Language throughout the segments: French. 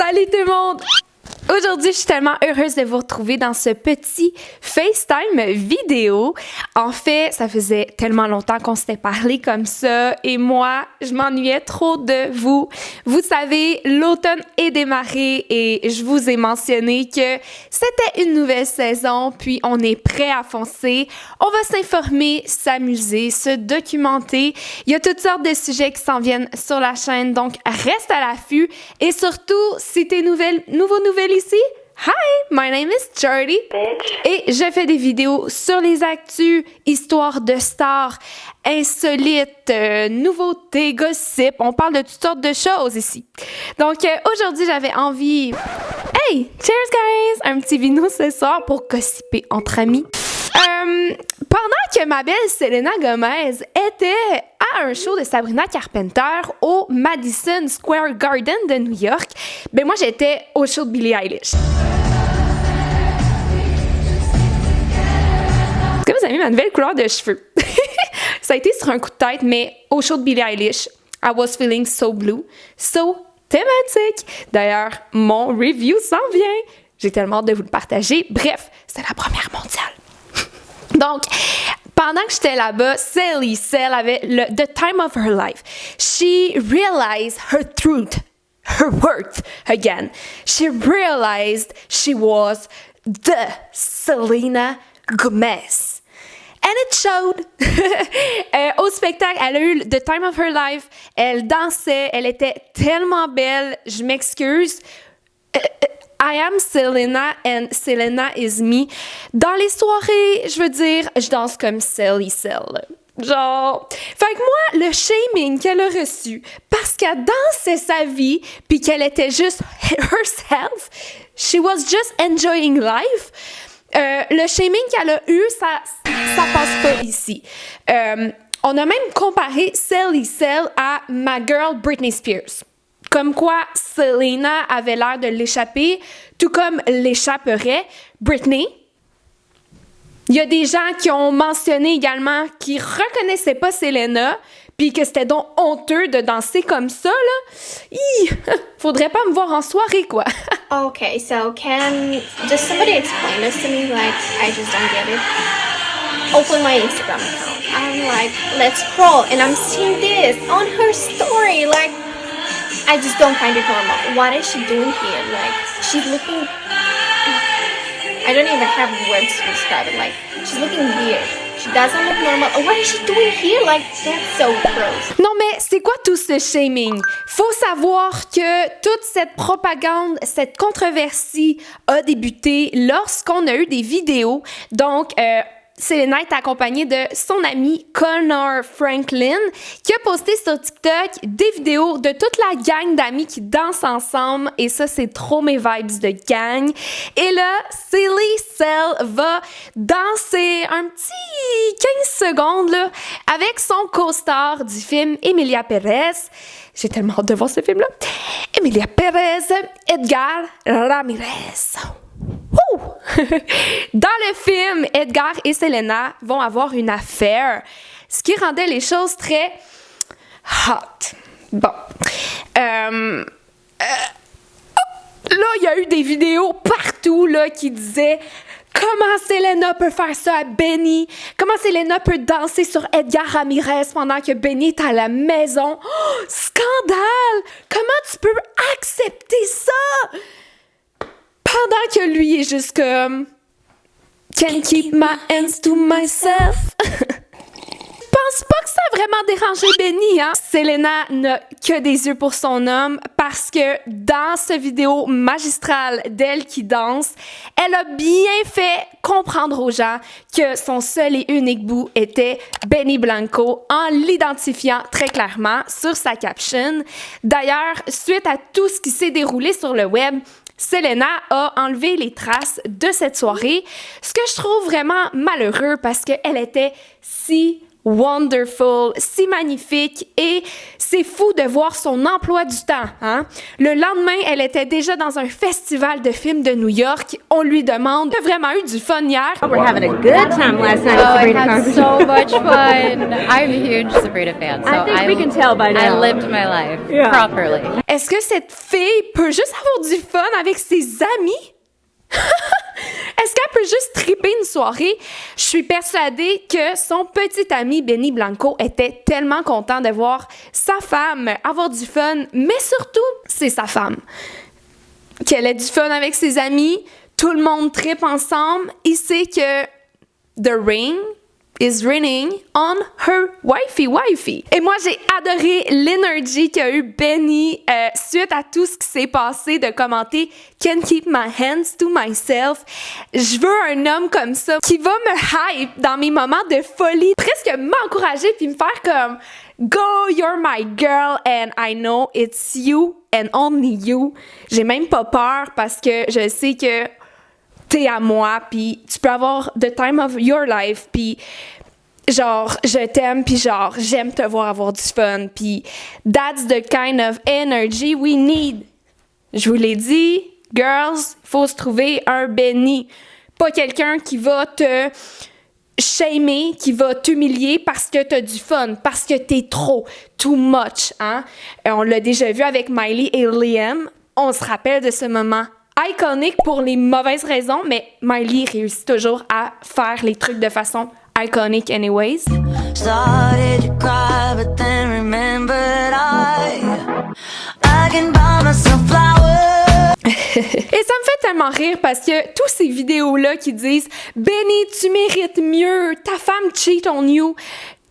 Salut tout le monde! Aujourd'hui, je suis tellement heureuse de vous retrouver dans ce petit FaceTime vidéo. En fait, ça faisait tellement longtemps qu'on s'était parlé comme ça et moi, je m'ennuyais trop de vous. Vous savez, l'automne est démarré et je vous ai mentionné que c'était une nouvelle saison, puis on est prêt à foncer. On va s'informer, s'amuser, se documenter. Il y a toutes sortes de sujets qui s'en viennent sur la chaîne, donc reste à l'affût. Et surtout, si t'es nouveau ici, hi, my name is Charlie et je fais des vidéos sur les actus, histoires de stars, insolites, nouveautés, gossip. On parle de toutes sortes de choses ici. Donc aujourd'hui, j'avais envie, hey, cheers guys, un petit vino ce soir pour gossiper entre amis. Pendant que ma belle Selena Gomez était à un show de Sabrina Carpenter au Madison Square Garden de New York, ben moi j'étais au show de Billie Eilish. Est-ce que vous avez ma nouvelle couleur de cheveux? Ça a été sur un coup de tête, mais au show de Billie Eilish, I was feeling so blue, so thématique. D'ailleurs, mon review s'en vient. J'ai tellement hâte de vous le partager. Bref, c'était la première mondiale. Donc, pendant que j'étais là-bas, Sally Sell avait the time of her life. She realized her truth, her worth again. She realized she was the Selena Gomez. And it showed. Au spectacle, elle a eu the time of her life. Elle dansait, elle était tellement belle. Je m'excuse. I am Selena and Selena is me. Dans les soirées, je veux dire, je danse comme Sally Sell. Genre, fait que moi, le shaming qu'elle a reçu parce qu'elle dansait sa vie puis qu'elle était juste herself, she was just enjoying life. Le shaming qu'elle a eu, ça passe pas ici. On a même comparé Sally Sell à ma girl Britney Spears. Comme quoi, Selena avait l'air de l'échapper, tout comme l'échapperait Britney. Il y a des gens qui ont mentionné également qu'ils reconnaissaient pas Selena, puis que c'était donc honteux de danser comme ça, là. Faudrait pas me voir en soirée, quoi. Okay, so just somebody explain this to me? Like, I just don't get it. Open my Instagram account. I'm like, let's scroll, and I'm seeing this on her story, like, I just don't find it normal. What is she doing here? Like, she's looking... I don't even have words to describe it. Like, she's looking weird. She doesn't look normal. What is she doing here? Like, that's so gross. Non, mais c'est quoi tout ce shaming? Faut savoir que toute cette propagande, cette controversie a débuté lorsqu'on a eu des vidéos. Donc, Selena est accompagnée de son ami Connor Franklin qui a posté sur TikTok des vidéos de toute la gang d'amis qui dansent ensemble et ça, c'est trop mes vibes de gang. Et là, Sally Sell va danser un petit 15 secondes là, avec son co-star du film Emilia Perez. J'ai tellement hâte de voir ce film-là. Emilia Perez, Edgar Ramirez. Dans le film, Edgar et Selena vont avoir une affaire, ce qui rendait les choses très hot. Bon. Là, il y a eu des vidéos partout là, qui disaient comment Selena peut faire ça à Benny, comment Selena peut danser sur Edgar Ramirez pendant que Benny est à la maison. Oh, scandale! Comment tu peux accepter ça? Pendant que lui est juste comme Can't keep my hands to myself. Je pense pas que ça a vraiment dérangé Benny, hein? Selena n'a que des yeux pour son homme parce que dans cette vidéo magistrale d'elle qui danse, elle a bien fait comprendre aux gens que son seul et unique bout était Benny Blanco en l'identifiant très clairement sur sa caption. D'ailleurs, suite à tout ce qui s'est déroulé sur le web, Selena a enlevé les traces de cette soirée, ce que je trouve vraiment malheureux parce qu'elle était si wonderful, si magnifique et c'est fou de voir son emploi du temps. Hein? Le lendemain, elle était déjà dans un festival de films de New York. On lui demande, t'as vraiment eu du fun hier? We're having a good time last night at I Sabrina had Carpenter. so much fun. I'm a huge Sabrina fan, so I think we can tell by I now. lived my life Yeah. properly. Est-ce que cette fille peut juste avoir du fun avec ses amis? Est-ce qu'elle peut juste triper une soirée? Je suis persuadée que son petit ami Benny Blanco était tellement content de voir sa femme avoir du fun, mais surtout, c'est sa femme. Qu'elle ait du fun avec ses amis, tout le monde tripe ensemble, il sait que the ring is raining on her wifey. Et moi, j'ai adoré l'énergie qu'a eu Benny suite à tout ce qui s'est passé de commenter « Can't keep my hands to myself ». Je veux un homme comme ça qui va me hype dans mes moments de folie, presque m'encourager puis me faire comme « Go, you're my girl and I know it's you and only you ». J'ai même pas peur parce que je sais que t'es à moi, puis tu peux avoir the time of your life, puis genre, je t'aime, puis genre, j'aime te voir avoir du fun, puis that's the kind of energy we need. Je vous l'ai dit, girls, faut se trouver un Benny. Pas quelqu'un qui va te shamer, qui va t'humilier parce que t'as du fun, parce que t'es trop, too much, hein? On l'a déjà vu avec Miley et Liam. On se rappelle de ce moment iconique pour les mauvaises raisons, mais Miley réussit toujours à faire les trucs de façon iconique anyways. Started to cry, but then remembered I can buy myself flowers. Et ça me fait tellement rire parce que tous ces vidéos-là qui disent « Benny, tu mérites mieux, ta femme cheat on you »,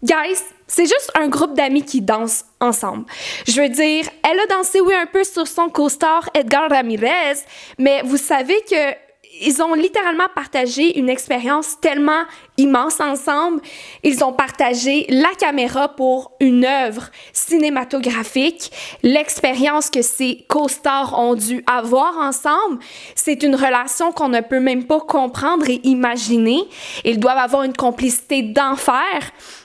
guys, c'est juste un groupe d'amis qui dansent ensemble. Je veux dire, elle a dansé, oui, un peu sur son co-star Edgar Ramirez, mais vous savez que ils ont littéralement partagé une expérience tellement immense ensemble. Ils ont partagé la caméra pour une œuvre cinématographique. L'expérience que ces co-stars ont dû avoir ensemble, c'est une relation qu'on ne peut même pas comprendre et imaginer. Ils doivent avoir une complicité d'enfer.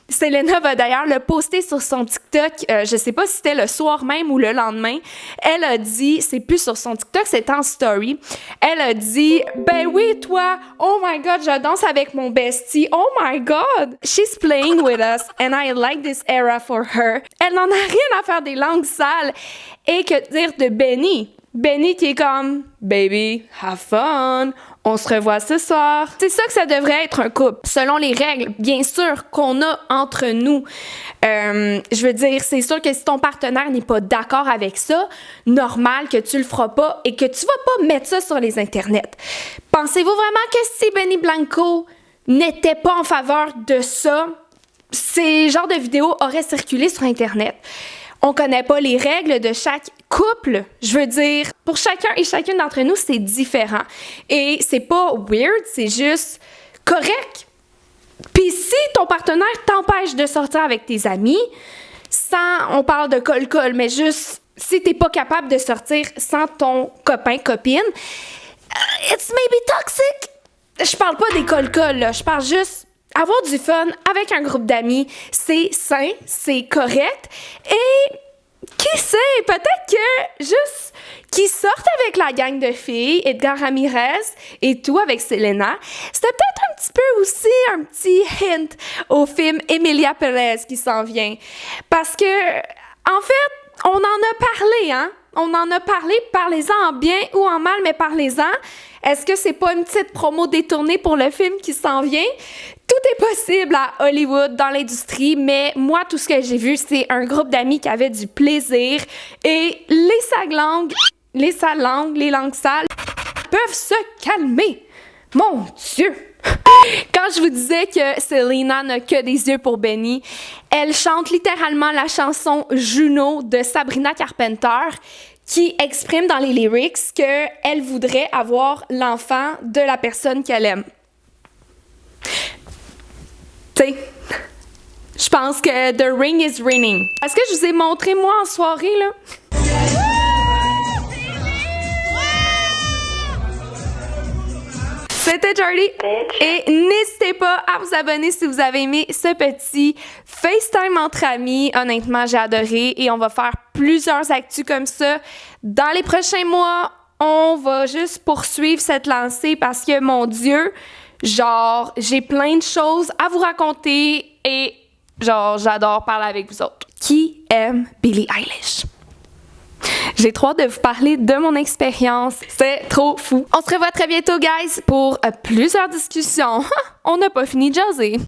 Selena va d'ailleurs le poster sur son TikTok, je sais pas si c'était le soir même ou le lendemain. Elle a dit, c'est plus sur son TikTok, c'est en story. Elle a dit, ben oui, toi, oh my god, je danse avec mon bestie. Oh my god, she's playing with us and I like this era for her. Elle n'en a rien à faire des langues sales. Et que dire de Benny? Benny qui est comme, baby, have fun. On se revoit ce soir. C'est ça que ça devrait être un couple, selon les règles, bien sûr, qu'on a entre nous. Je veux dire, c'est sûr que si ton partenaire n'est pas d'accord avec ça, normal que tu le feras pas et que tu vas pas mettre ça sur les internets. Pensez-vous vraiment que si Benny Blanco n'était pas en faveur de ça, ces genres de vidéos auraient circulé sur Internet? On connaît pas les règles de chaque couple. Je veux dire, pour chacun et chacune d'entre nous, c'est différent. Et c'est pas weird, c'est juste correct. Puis si ton partenaire t'empêche de sortir avec tes amis, sans, on parle de col-col, mais juste si t'es pas capable de sortir sans ton copain-copine, it's maybe toxic. Je parle pas des col-col, là. Je parle juste avoir du fun avec un groupe d'amis, c'est sain, c'est correct. Et qui sait, peut-être que juste qu'ils sortent avec la gang de filles, Edgar Ramirez et tout avec Selena, c'était peut-être un petit peu aussi un petit hint au film Emilia Perez qui s'en vient. Parce que, en fait, on en a parlé, hein? On en a parlé, parlez-en en bien ou en mal, mais parlez-en. Est-ce que c'est pas une petite promo détournée pour le film qui s'en vient? Tout est possible à Hollywood, dans l'industrie, mais moi, tout ce que j'ai vu, c'est un groupe d'amis qui avait du plaisir et les langues sales peuvent se calmer. Mon Dieu! Quand je vous disais que Selena n'a que des yeux pour Benny, elle chante littéralement la chanson Juno de Sabrina Carpenter qui exprime dans les lyrics qu'elle voudrait avoir l'enfant de la personne qu'elle aime. Tu sais, je pense que the ring is ringing. Est-ce que je vous ai montré, moi, en soirée, là? C'était c'était Charlie. Et n'hésitez pas à vous abonner si vous avez aimé ce petit FaceTime entre amis. Honnêtement, j'ai adoré et on va faire plusieurs actus comme ça. Dans les prochains mois, on va juste poursuivre cette lancée parce que, mon Dieu, genre, j'ai plein de choses à vous raconter et, genre, j'adore parler avec vous autres. Qui aime Billie Eilish? J'ai trop hâte de vous parler de mon expérience. C'est trop fou. On se revoit très bientôt, guys, pour plusieurs discussions. On n'a pas fini de jaser.